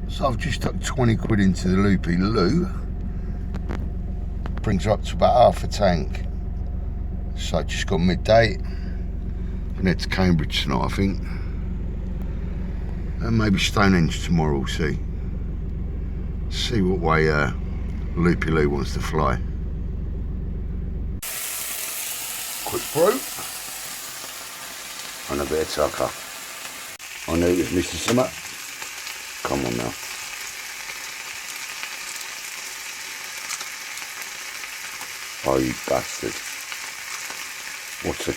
So I've just stuck 20 quid into the Loopy Loo. Brings her up to about half a tank. So I just got midday. And head to Cambridge tonight, I think. And maybe Stonehenge tomorrow, we'll see. See what way Loopy Loo wants to fly. Quick brew. And a bit of tucker. I knew it was Mr. Summer. Come on now. Oh, you bastard. What a...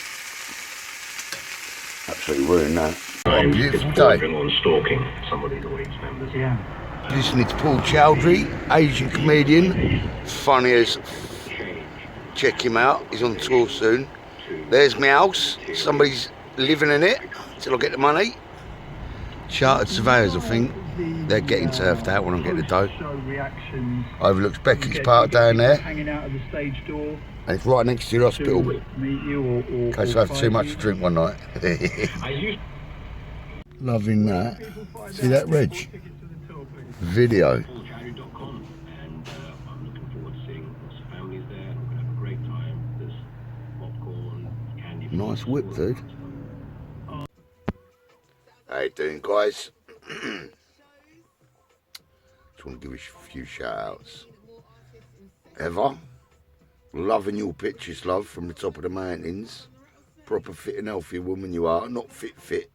Absolutely ruined that. What a beautiful day. On stalking somebody the week's members. Yeah. Listening to Paul Chowdhury, Asian comedian. Funny as... Check him out, he's on tour soon. There's my house, somebody's living in it till I get the money. Chartered surveyors, I think. They're getting turfed out when I get the dough. Overlooks Beckett's Park down there. And it's right next to the hospital. In case I have too much to drink one night. Loving that. See that, Reg? Video. Nice whip, dude. How you doing, guys? Just want to give a few shout outs. Eva, loving your pictures, love, from the top of the mountains. Proper fit and healthy woman you are. Not fit.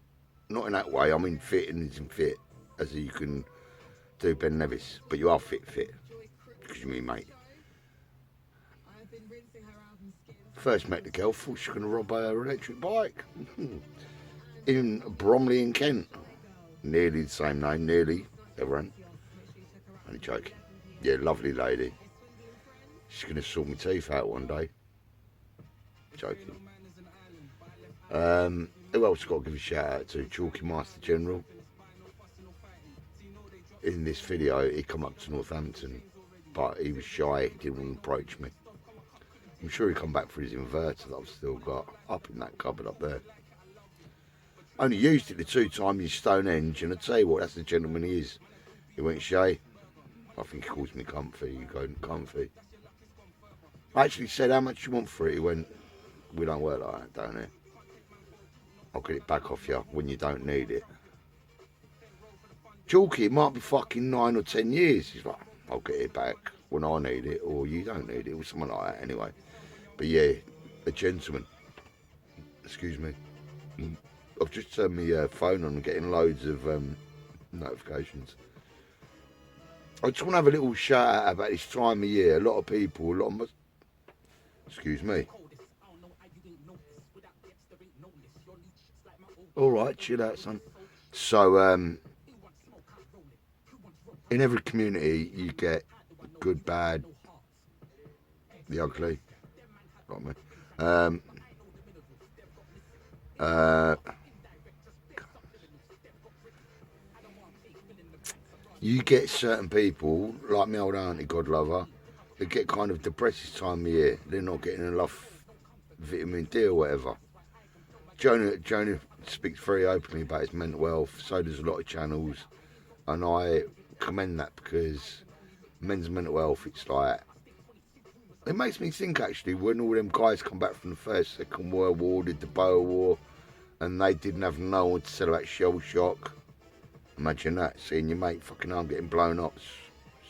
Not in that way. I mean fit and isn't fit, as you can do Ben Nevis. But you are fit. Because you mean, mate. First met the girl, thought she was going to rob her electric bike. In Bromley in Kent. Nearly the same name, nearly. Everyone. Only joking. Yeah, lovely lady. She's going to sort my teeth out one day. Joking. Who else got to give a shout out to? Chalky Master General. In this video, he come up to Northampton, but he was shy, he didn't want to approach me. I'm sure he'll come back for his inverter that I've still got up in that cupboard up there. Only used it the 2 times in Stonehenge, and I tell you what, that's the gentleman he is. He went, Shay, I think he calls me comfy, you go comfy. I actually said, how much you want for it? He went, we don't work like that, don't we? I'll get it back off you when you don't need it. Chalky, it might be fucking 9 or 10 years. He's like, I'll get it back when I need it, or you don't need it, or something like that anyway. But yeah, a gentleman. Excuse me. I've just turned my phone on and getting loads of notifications. I just want to have a little shout out about this time of year. A lot of people, excuse me. All right, chill out, son. So, in every community, you get good, bad, the ugly. Got me. You get certain people, like my old auntie, God love her, they get kind of depressed this time of year. They're not getting enough vitamin D or whatever. Jonah speaks very openly about his mental health, so does a lot of channels, and I commend that because men's mental health, it's like, it makes me think actually when all them guys come back from the First, Second World War, did the Boer War, and they didn't have no one to tell about shell shock. Imagine that, seeing your mate fucking arm getting blown up,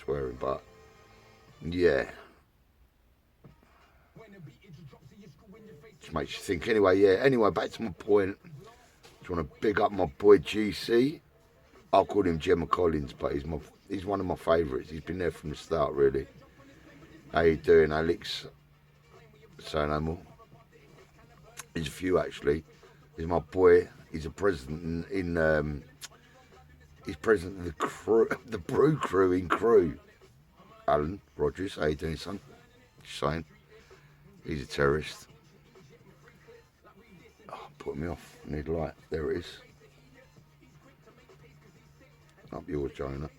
swearing, but yeah. Just makes you think. Anyway, yeah, anyway, back to my point. Just want to big up my boy GC. I'll call him Gemma Collins, but he's one of my favourites. He's been there from the start, really. How you doing, Alex? Say no more. There's a few, actually. He's my boy. He's a president in he's president of the crew, the Brew Crew in Crewe. Alan Rogers, how you doing, son? Just saying. He's a terrorist. Oh, put me off. I need a light. There it is. Up yours, Jonah.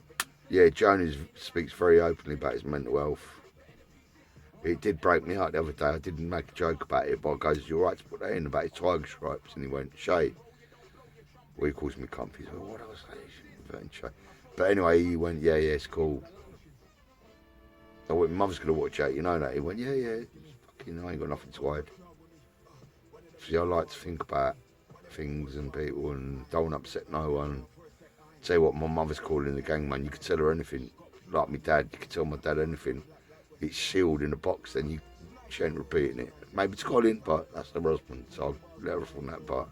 Yeah, Jonah speaks very openly about his mental health. It did break me out the other day. I didn't make a joke about it, but I goes, you're right to put that in about his tiger stripes. And he went, Shay. Well, he calls me comfy. He said, what did I say? Shay. But anyway, he went, yeah, it's cool. I went, mother's going to watch out, you know that? He went, yeah, fucking, I ain't got nothing to hide. See, I like to think about things and people and don't upset no one. Tell you what, my mother's calling the gang, man. You could tell her anything. Like my dad, you could tell my dad anything. It's sealed in a box, then she ain't repeating it. Maybe it's Colin, but that's her husband, so I'll let her from that part.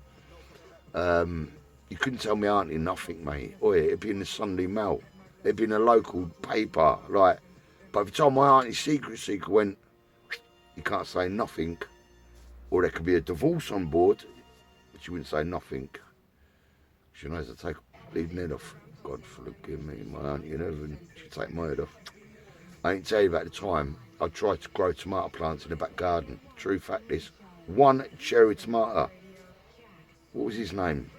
You couldn't tell me auntie nothing, mate. Or it'd be in the Sunday Mail. It'd be in a local paper, like. But every time my auntie's secret went, you can't say nothing. Or there could be a divorce on board, but she wouldn't say nothing. She knows to leave the head off. God forgive me, my auntie in heaven, she'd take my head off. I ain't tell you about the time I tried to grow tomato plants in the back garden. True fact is, one cherry tomato. What was his name?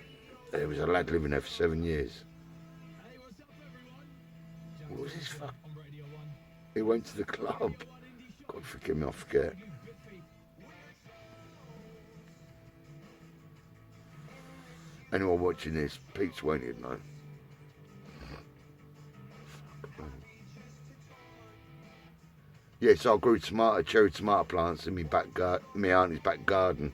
There was a lad living there for 7 years. What was his fuck? He went to the club. God forgive me, I forget. Anyone watching this, Pete's won't you know? Yes, I grew cherry tomato plants in my auntie's back garden.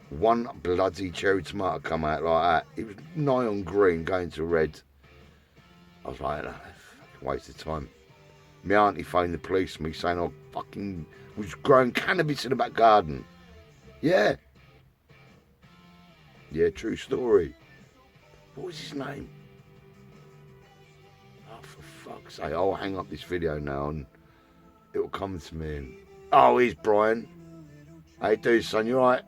One bloody cherry tomato come out like that. It was nigh on green, going to red. I was like, no, fucking waste of time. My auntie phoned the police me saying I fucking was growing cannabis in the back garden. Yeah. Yeah, true story. What was his name? Oh, for fuck's sake. I'll hang up this video now and it'll come to me. And, oh, here's Brian. How you doing, son? You alright?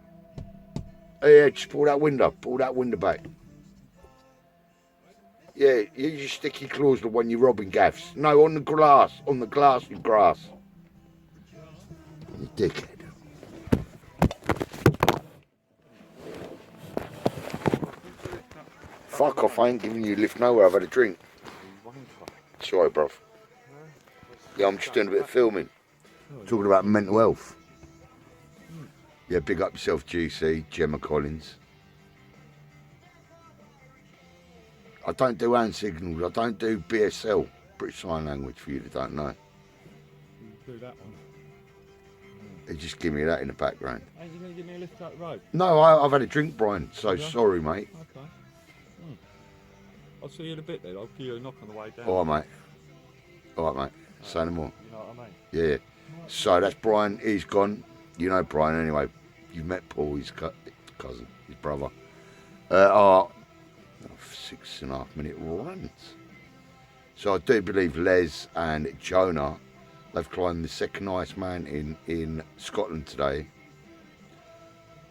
Oh, yeah, just pull that window. Pull that window back. Yeah, you just stick your claws to when you're robbing gaffs. No, on the glass. On the glass with grass. You dickhead. Fuck off, I ain't giving you a lift nowhere. I've had a drink. Sorry, bruv. Yeah, I'm just doing a bit of filming. Talking about mental health. Yeah, big up yourself, GC, Gemma Collins. I don't do hand signals. I don't do BSL, British Sign Language, for you that don't know. You do that one. They just give me that in the background. Ain't you going to give me a lift up the road? No, I've had a drink, Brian, so Yeah. sorry, mate. Okay. I'll see you in a bit then. I'll give you a knock on the way down. All right, mate. All right, mate. Say no more. You know what I mean? Yeah. So that's Brian. He's gone. You know Brian anyway. You've met Paul, his cousin, his brother. Our 6.5 minute runs. So I do believe Les and Jonah, they've climbed the second highest mountain in Scotland today.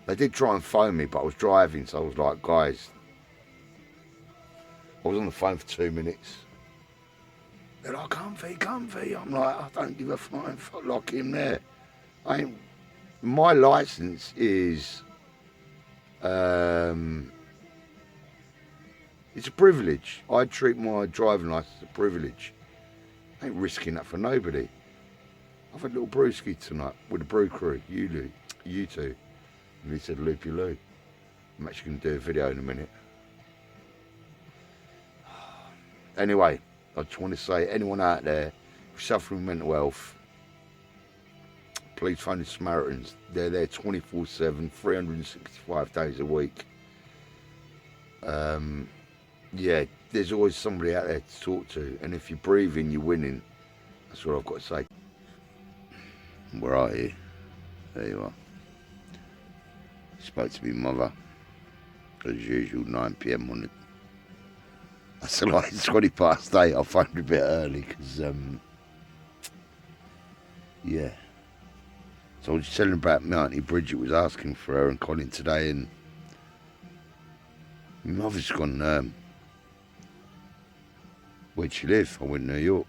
They did try and phone me, but I was driving, so I was like, guys, I was on the phone for 2 minutes. They're like, comfy. I'm like, I don't give a flying fuck, lock him there. My licence is, it's a privilege. I treat my driving licence as a privilege. I ain't risking that for nobody. I've had a little brewski tonight with the brew crew, you two. And he said, Loopy Loo. I'm actually going to do a video in a minute. Anyway, I just want to say, anyone out there suffering with mental health, please phone the Samaritans. They're there 24/7, 365 days a week. Yeah, there's always somebody out there to talk to, and if you're breathing, you're winning. That's what I've got to say. Where are you? There you are. Spoke to my mother, as usual, 9 PM on it. That's like it's 8:20. I phoned a bit early because, yeah. So I was telling about my auntie Bridget was asking for her and Colin today, and my mother's gone, where'd she live? I went New York.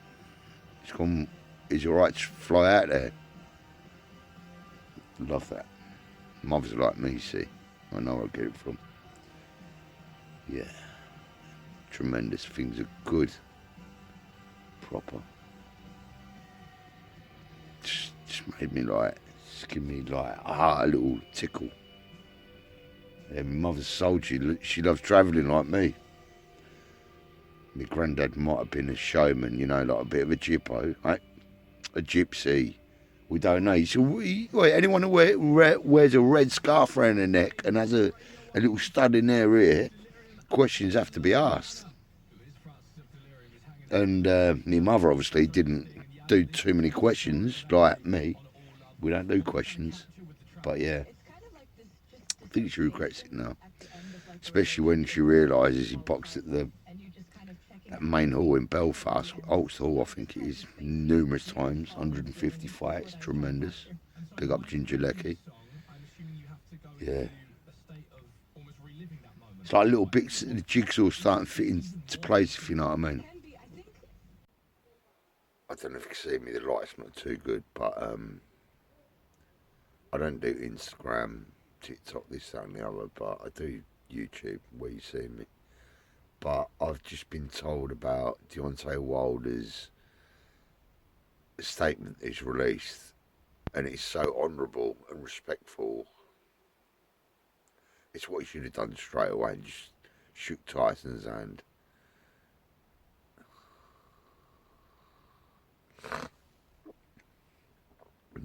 She's gone, is it alright to fly out there? Love that. Mother's like me, see. I know where I get it from. Yeah. Tremendous. Things are good. Proper. Just made me like, just give me like a little tickle. Yeah, my mother's soldier. She loves travelling like me. My granddad might have been a showman, you know, like a bit of a gyppo, right? A gypsy. We don't know. So anyone who wears a red scarf around their neck and has a little stud in their ear, questions have to be asked. And my mother obviously didn't do too many questions like me. We don't do questions. But yeah, I think she regrets it now. Especially when she realises he boxed at that main hall in Belfast, Oaks Hall I think it is, numerous times, 150 fights, tremendous. Big up Ginger Leckie. Yeah. It's like little bits of the jigsaw starting to fit into place, if you know what I mean. I don't know if you can see me, the light's not too good, but I don't do Instagram, TikTok, this, that and the other, but I do YouTube where you see me. But I've just been told about Deontay Wilder's statement is released, and it's so honourable and respectful. It's what he should have done straight away and just shook Tyson's hand.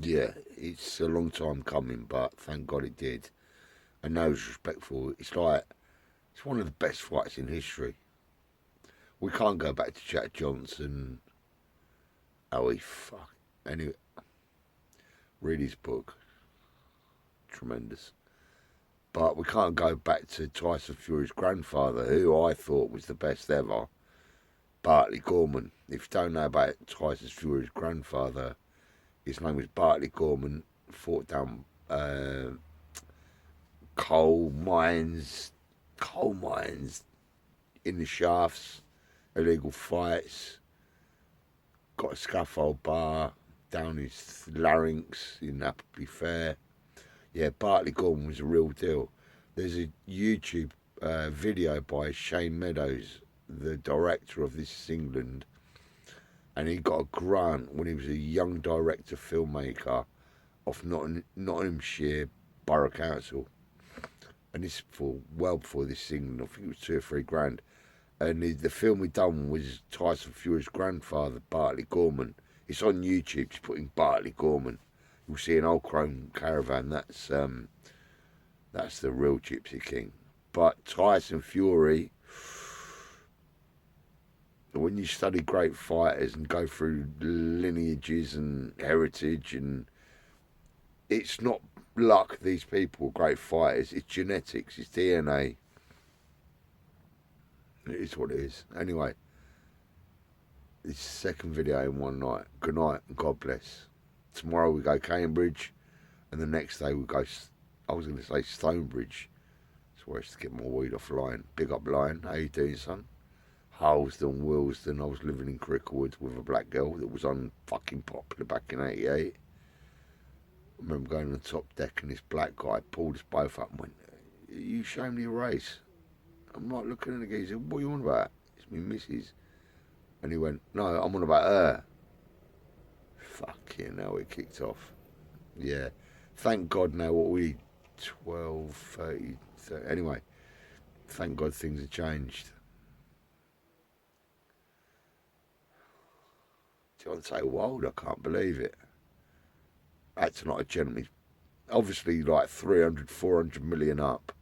Yeah, it's a long time coming, but thank God it did. And no, it's respectful. It's like, it's one of the best fights in history. We can't go back to Jack Johnson. Anyway, read his book. Tremendous. But we can't go back to Tyson Fury's grandfather, who I thought was the best ever, Bartley Gorman. If you don't know about Tyson Fury's grandfather, his name was Bartley Gorman, fought down coal mines in the shafts, illegal fights, got a scaffold bar down his larynx in Appleby Fair. Yeah, Bartley Gorman was a real deal. There's a YouTube video by Shane Meadows, the director of This Is England, and he got a grant when he was a young director filmmaker off Nottinghamshire Borough Council. And this well before This Is England, I think it was 2 or 3 grand. And the film we done was Tyson Fury's grandfather, Bartley Gorman. It's on YouTube, just put in Bartley Gorman. You'll see an old chrome caravan. That's the real Gypsy King. But Tyson Fury, when you study great fighters and go through lineages and heritage, and it's not luck, these people are great fighters, it's genetics, it's DNA. It is what it is. Anyway, this is the second video in one night. Good night and God bless. Tomorrow we go Cambridge, and the next day we go, I was going to say Stonebridge. That's where I used to get my weed off Lion. Big up Lion, how you doing, son? Harlesden, Willesden. I was living in Cricklewood with a black girl that was on fucking Popular back in '88. I remember going on the top deck and this black guy pulled us both up and went, "You showing me your race?" I'm like looking at the guy, he said, "What are you on about?" It's me missus. And he went, "No, I'm on about her." Fucking hell, it kicked off. Yeah. Thank God now what we 12, 30, 30. Anyway, thank God things have changed. Deontay Wilder, I can't believe it. That's not a gentleman. Obviously like 300, 400 million up.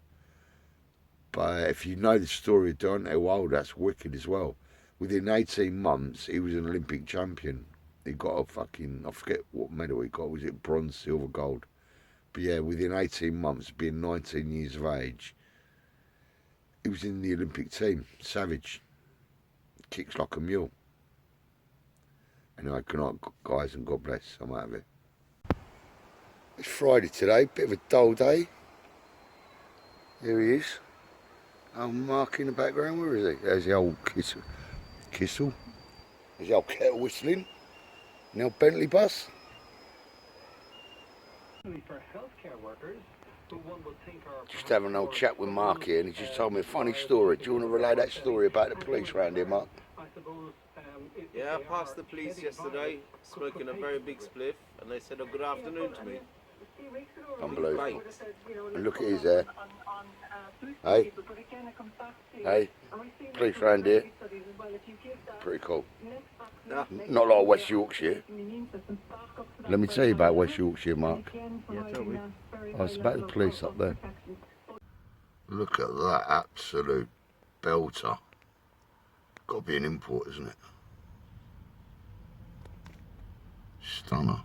But if you know the story of Deontay Wilder, that's wicked as well. Within 18 months, he was an Olympic champion. He got a fucking, I forget what medal he got. Was it bronze, silver, gold? But yeah, within 18 months, being 19 years of age, he was in the Olympic team. Savage. Kicks like a mule. Anyway, good night, guys, and God bless. I'm out of it. It's Friday today, bit of a dull day. Here he is. Old Mark in the background, where is he? There's the old Kissel. There's the old kettle whistling. Now Bentley bus. Just having an old chat with Mark here, and he just told me a funny story. Do you want to relay that story about the police round here, Mark? Yeah, I passed the police yesterday, smoking a very big spliff, and they said a good afternoon to me. Unbelievable. And look at his hair. Hey? Hey? Police round here. Pretty cool. Yeah. Not like West Yorkshire. Let me tell you about West Yorkshire, Mark. Yeah, tell me. Oh, it's about the police up there. Look at that absolute belter. Got to be an import, isn't it? Stunner.